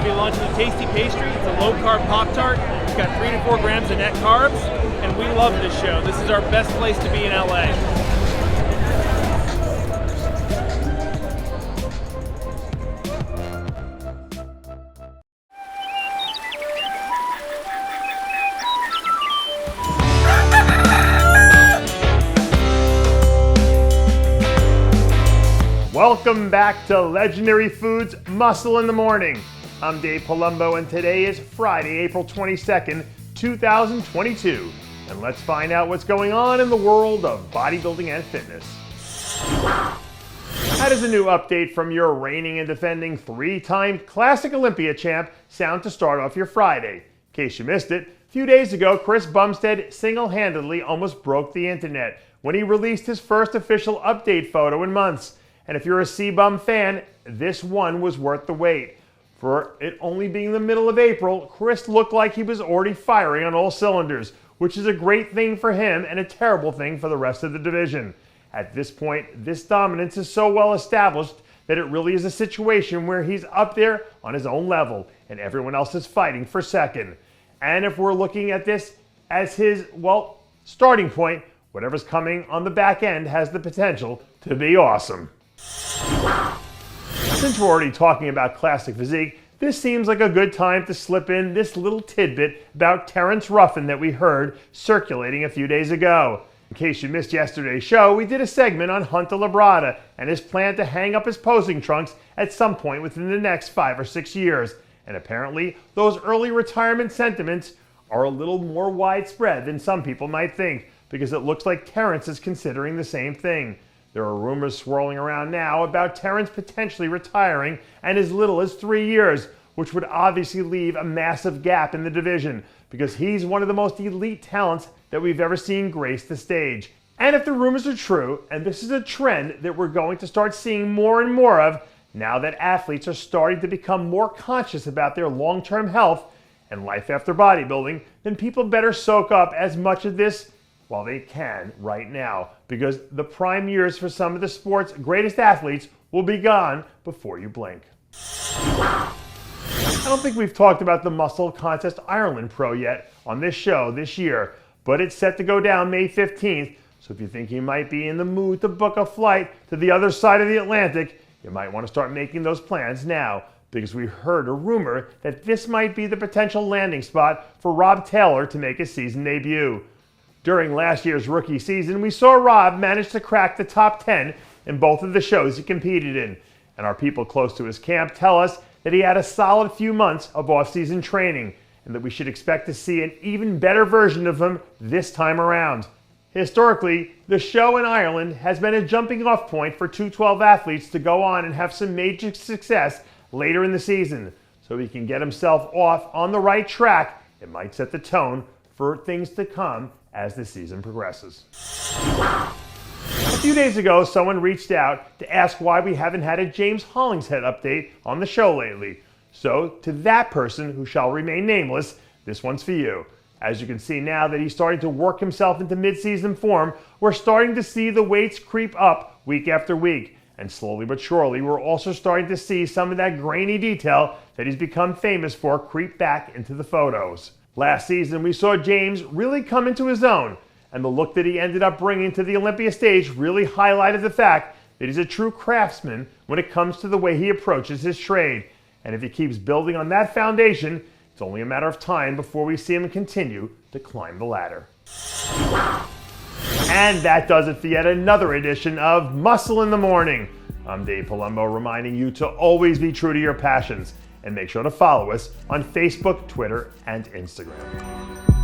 be launching a tasty pastry. It's a low-carb Pop-Tart. It's got 3 to 4 grams of net carbs, and we love this show. This is our best place to be in LA. Welcome back to Legendary Foods Muscle in the Morning. I'm Dave Palumbo, and today is Friday, April 22nd, 2022. And let's find out what's going on in the world of bodybuilding and fitness. How does a new update from your reigning and defending 3-time Classic Olympia champ sound to start off your Friday? In case you missed it, a few days ago, Chris Bumstead single-handedly almost broke the internet when he released his first official update photo in months. And if you're a CBUM fan, this one was worth the wait. For it only being the middle of April, Chris looked like he was already firing on all cylinders, which is a great thing for him and a terrible thing for the rest of the division. At this point, this dominance is so well established that it really is a situation where he's up there on his own level and everyone else is fighting for second. And if we're looking at this as his, starting point, whatever's coming on the back end has the potential to be awesome. Since we're already talking about classic physique, this seems like a good time to slip in this little tidbit about Terrence Ruffin that we heard circulating a few days ago. In case you missed yesterday's show, we did a segment on Hunter Labrada and his plan to hang up his posing trunks at some point within the next 5 or 6 years. And apparently, those early retirement sentiments are a little more widespread than some people might think, because it looks like Terrence is considering the same thing. There are rumors swirling around now about Terrence potentially retiring in as little as 3 years, which would obviously leave a massive gap in the division because he's one of the most elite talents that we've ever seen grace the stage. And if the rumors are true, and this is a trend that we're going to start seeing more and more of now that athletes are starting to become more conscious about their long-term health and life after bodybuilding, then people better soak up as much of this while they can right now, because the prime years for some of the sport's greatest athletes will be gone before you blink. I don't think we've talked about the Muscle Contest Ireland Pro yet on this show this year, but it's set to go down May 15th, so if you think you might be in the mood to book a flight to the other side of the Atlantic, you might want to start making those plans now, because we heard a rumor that this might be the potential landing spot for Rob Taylor to make his season debut. During last year's rookie season, we saw Rob manage to crack the top 10 in both of the shows he competed in. And our people close to his camp tell us that he had a solid few months of off-season training and that we should expect to see an even better version of him this time around. Historically, the show in Ireland has been a jumping off point for 212 athletes to go on and have some major success later in the season. So if he can get himself off on the right track, it might set the tone for things to come as the season progresses. A few days ago, someone reached out to ask why we haven't had a James Hollingshead update on the show lately. So, to that person who shall remain nameless, this one's for you. As you can see now that he's starting to work himself into mid-season form, we're starting to see the weights creep up week after week. And slowly but surely, we're also starting to see some of that grainy detail that he's become famous for creep back into the photos. Last season, we saw James really come into his own, and the look that he ended up bringing to the Olympia stage really highlighted the fact that he's a true craftsman when it comes to the way he approaches his trade. And if he keeps building on that foundation, it's only a matter of time before we see him continue to climb the ladder. And that does it for yet another edition of Muscle in the Morning. I'm Dave Palumbo, reminding you to always be true to your passions, and make sure to follow us on Facebook, Twitter, and Instagram.